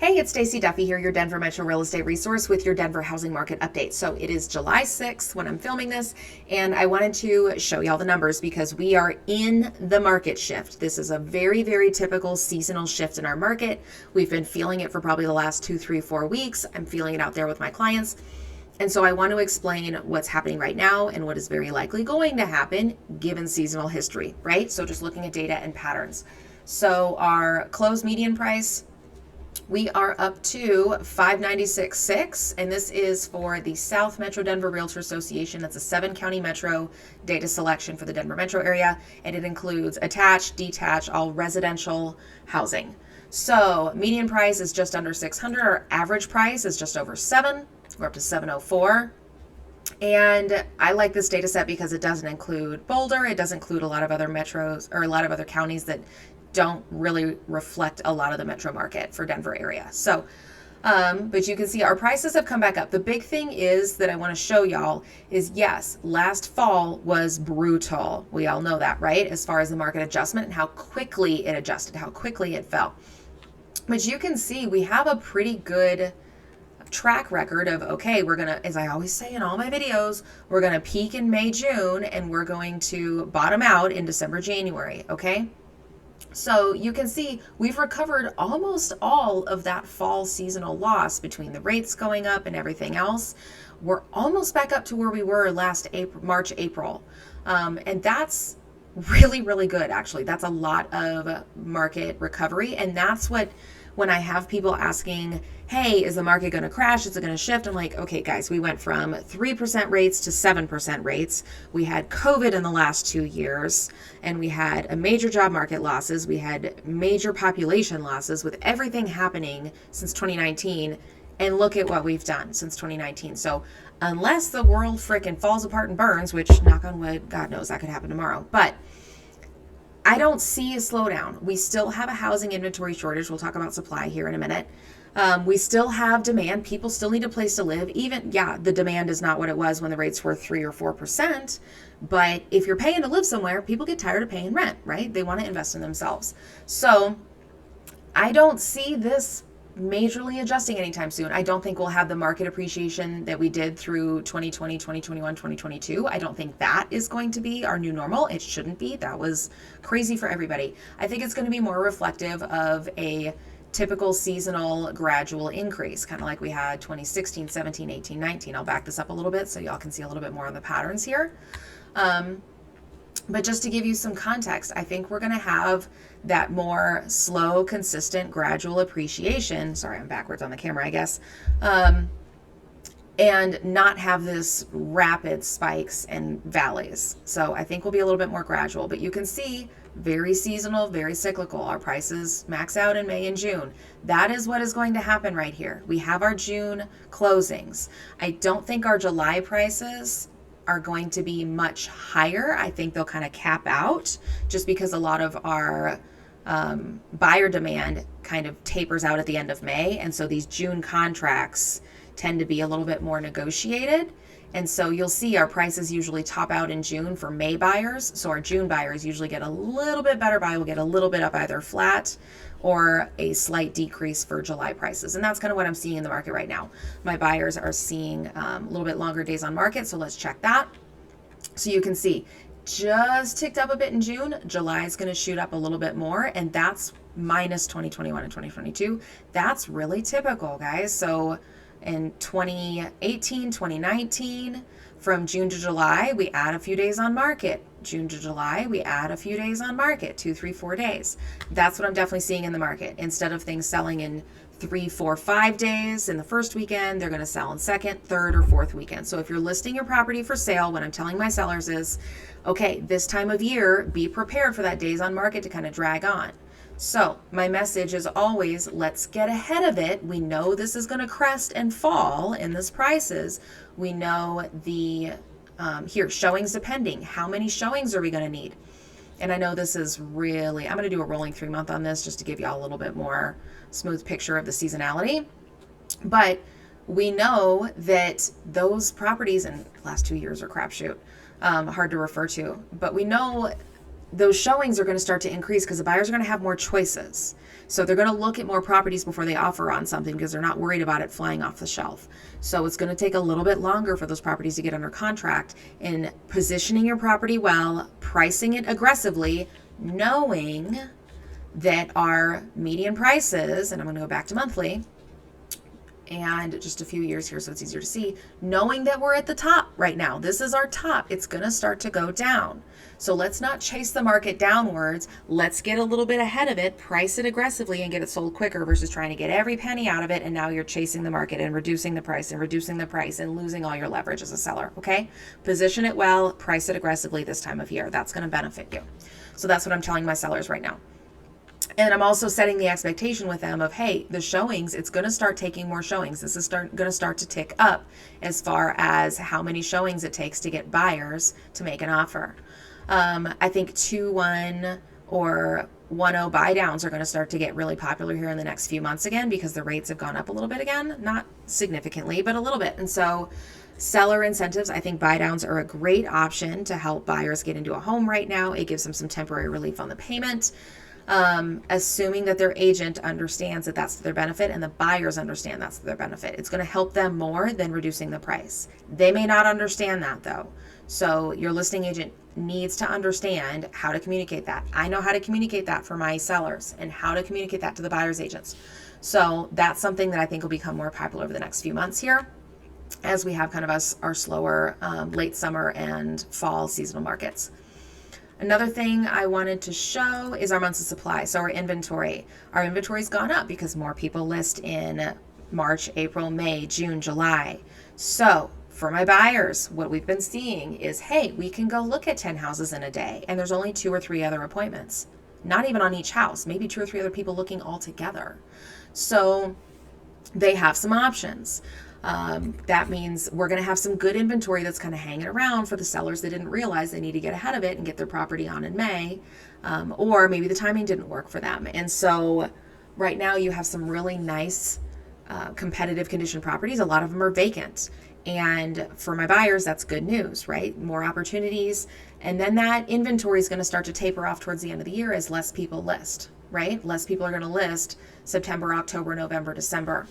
Hey, it's Stacie Duffy here, your Denver Metro Real Estate Resource with your Denver housing market update. So it is July 6th when I'm filming this, and I wanted to show y'all the numbers because we are in the market shift. This is a very, very typical seasonal shift in our market. We've been feeling it for probably the last 2, 3, 4 weeks. I'm feeling it out there with my clients. And so I want to explain what's happening right now and what is very likely going to happen given seasonal history, right? So just looking at data and patterns. So our closed median price, we are up to 596.6, and this is for the South Metro Denver Realtor Association. That's a 7-county metro data selection for the Denver metro area, and it includes attached, detached, all residential housing. So median price is just under 600. Our average price is just over 7. We're up to 704. And I like this data set because it doesn't include Boulder. It doesn't include a lot of other metros or a lot of other counties that don't really reflect a lot of the metro market for Denver area. So, but you can see our prices have come back up. The big thing is that I want to show y'all is, yes, last fall was brutal. We all know that, right? As far as the market adjustment and how quickly it adjusted, how quickly it fell. But you can see we have a pretty good track record of, okay, we're gonna, as I always say in all my videos, we're gonna peak in May, June, and we're going to bottom out in December, January, okay? So you can see we've recovered almost all of that fall seasonal loss between the rates going up and everything else. We're almost back up to where we were last April, March, April. And that's really, really good, actually. That's a lot of market recovery. And that's what, when I have people asking, hey, is the market going to crash? Is it going to shift? I'm like, okay, guys, we went from 3% rates to 7% rates. We had COVID in the last 2 years, and we had a major job market losses. We had major population losses with everything happening since 2019. And look at what we've done since 2019. So unless the world frickin' falls apart and burns, which, knock on wood, God knows that could happen tomorrow. But I don't see a slowdown. We still have a housing inventory shortage. We'll talk about supply here in a minute. We still have demand. People still need a place to live. Even, yeah, the demand is not what it was when the rates were 3 or 4%. But if you're paying to live somewhere, people get tired of paying rent, right? They want to invest in themselves. So I don't see this majorly adjusting anytime soon. I don't think we'll have the market appreciation that we did through 2020, 2021, 2022. I don't think that is going to be our new normal. It shouldn't be. That was crazy for everybody. I think it's going to be more reflective of a typical seasonal gradual increase, kind of like we had 2016, 17, 18, 19. I'll back this up a little bit so y'all can see a little bit more on the patterns here. But just to give you some context, I think we're going to have that more slow, consistent, gradual appreciation. Sorry, I'm backwards on the camera, I guess. And not have this rapid spikes and valleys. So I think we'll be a little bit more gradual. But you can see very seasonal, very cyclical. Our prices max out in May and June. That is what is going to happen right here. We have our June closings. I don't think our July prices are going to be much higher. I think they'll kind of cap out just because a lot of our buyer demand kind of tapers out at the end of May. And so these June contracts tend to be a little bit more negotiated. And so you'll see our prices usually top out in June for May buyers. So our June buyers usually get a little bit better buy. We'll get a little bit up either flat or a slight decrease for July prices. And that's kind of what I'm seeing in the market right now. My buyers are seeing a little bit longer days on market. So let's check that. So you can see just ticked up a bit in June. July is going to shoot up a little bit more. And that's minus 2021 and 2022. That's really typical, guys. So in 2018, 2019, from June to July, we add a few days on market. June to July, we add a few days on market, 2, 3, 4 days. That's what I'm definitely seeing in the market. Instead of things selling in 3, 4, 5 days in the first weekend, they're going to sell in second, third, or fourth weekend. So if you're listing your property for sale, what I'm telling my sellers is, okay, this time of year, be prepared for that days on market to kind of drag on. So my message is always, let's get ahead of it. We know this is going to crest and fall in this prices. We know the, here, showings depending. How many showings are we going to need? And I know this is really, I'm going to do a rolling 3-month on this just to give y'all a little bit more smooth picture of the seasonality. But we know that those properties, and the last 2 years are crapshoot, hard to refer to, but we know those showings are going to start to increase because the buyers are going to have more choices. So they're going to look at more properties before they offer on something because they're not worried about it flying off the shelf. So it's going to take a little bit longer for those properties to get under contract. In positioning your property well, pricing it aggressively, knowing that our median prices, and I'm going to go back to monthly, and just a few years here so it's easier to see, knowing that we're at the top right now. This is our top. It's going to start to go down. So let's not chase the market downwards. Let's get a little bit ahead of it, price it aggressively, and get it sold quicker versus trying to get every penny out of it. And now you're chasing the market and reducing the price and losing all your leverage as a seller. Okay? Position it well, price it aggressively this time of year. That's going to benefit you. So that's what I'm telling my sellers right now. And I'm also setting the expectation with them of, hey, the showings, it's going to start taking more showings. This is going to start to tick up as far as how many showings it takes to get buyers to make an offer. I think 2-1 or 1-0 buy downs are going to start to get really popular here in the next few months again because the rates have gone up a little bit again, not significantly, but a little bit. And so seller incentives, I think buy downs are a great option to help buyers get into a home right now. It gives them some temporary relief on the payment. Assuming that their agent understands that that's to their benefit and the buyers understand that's to their benefit. It's going to help them more than reducing the price. They may not understand that though. So your listing agent needs to understand how to communicate that. I know how to communicate that for my sellers and how to communicate that to the buyer's agents. So that's something that I think will become more popular over the next few months here as we have kind of our slower late summer and fall seasonal markets. Another thing I wanted to show is our months of supply. So our inventory. Our inventory's gone up because more people list in March, April, May, June, July. So for my buyers, what we've been seeing is, hey, we can go look at 10 houses in a day and there's only 2 or 3 other appointments. Not even on each house, maybe 2 or 3 other people looking all together. So they have some options. That means we're going to have some good inventory that's kind of hanging around for the sellers that didn't realize they need to get ahead of it and get their property on in May, or maybe the timing didn't work for them. And so right now you have some really nice competitive condition properties. A lot of them are vacant. And for my buyers, that's good news, right? More opportunities. And then that inventory is going to start to taper off towards the end of the year as less people list, right? Less people are going to list September, October, November, December.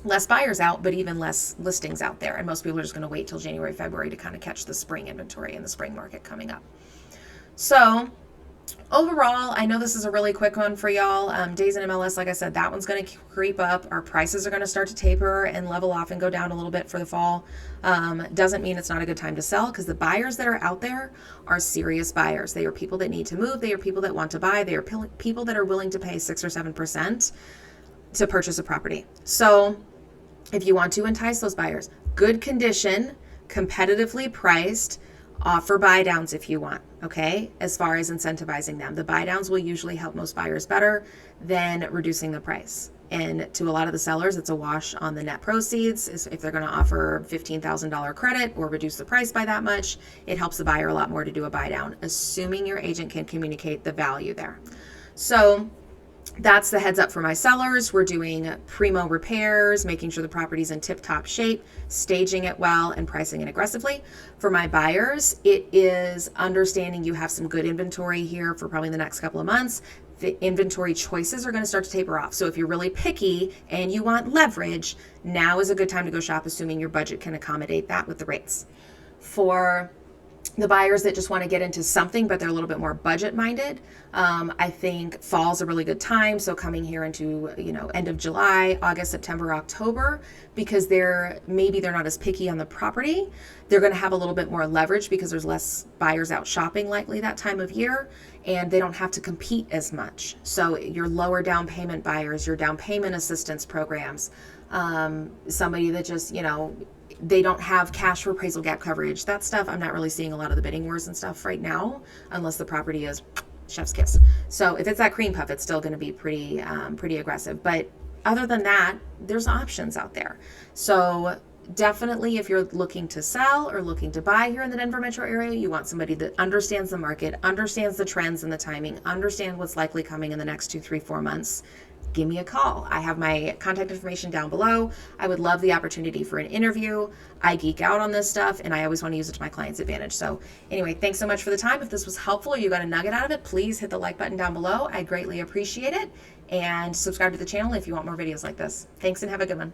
Less buyers out, but even less listings out there. And most people are just going to wait till January, February to kind of catch the spring inventory and the spring market coming up. So overall, I know this is a really quick one for y'all. Days in MLS, like I said, that one's going to creep up. Our prices are going to start to taper and level off and go down a little bit for the fall. Doesn't mean it's not a good time to sell because the buyers that are out there are serious buyers. They are people that need to move. They are people that want to buy. They are people that are willing to pay 6 or 7% to purchase a property. So if you want to entice those buyers, good condition, competitively priced, offer buy downs if you want, okay? As far as incentivizing them. The buy downs will usually help most buyers better than reducing the price. And to a lot of the sellers, it's a wash on the net proceeds. If they're going to offer $15,000 credit or reduce the price by that much, it helps the buyer a lot more to do a buy down, assuming your agent can communicate the value there. So that's the heads up for my sellers. We're doing primo repairs, making sure the property's in tip-top shape, staging it well, and pricing it aggressively. For my buyers, it is understanding you have some good inventory here for probably the next couple of months. The inventory choices are going to start to taper off. So if you're really picky and you want leverage, now is a good time to go shop, assuming your budget can accommodate that with the rates. For the buyers that just want to get into something, but they're a little bit more budget minded, I think fall's a really good time. So coming here into, end of July, August, September, October, because maybe they're not as picky on the property. They're going to have a little bit more leverage because there's less buyers out shopping likely that time of year, and they don't have to compete as much. So your lower down payment buyers, your down payment assistance programs, somebody that just, they don't have cash for appraisal gap coverage. That stuff, I'm not really seeing a lot of the bidding wars and stuff right now, unless the property is chef's kiss. So if it's that cream puff, it's still going to be pretty aggressive. But other than that, there's options out there. So definitely, if you're looking to sell or looking to buy here in the Denver metro area, you want somebody that understands the market, understands the trends and the timing, understands what's likely coming in the next 2, 3, 4 months. give me a call. I have my contact information down below. I would love the opportunity for an interview. I geek out on this stuff and I always want to use it to my client's advantage. So anyway, thanks so much for the time. If this was helpful or you got a nugget out of it, please hit the like button down below. I greatly appreciate it. And subscribe to the channel if you want more videos like this. Thanks and have a good one.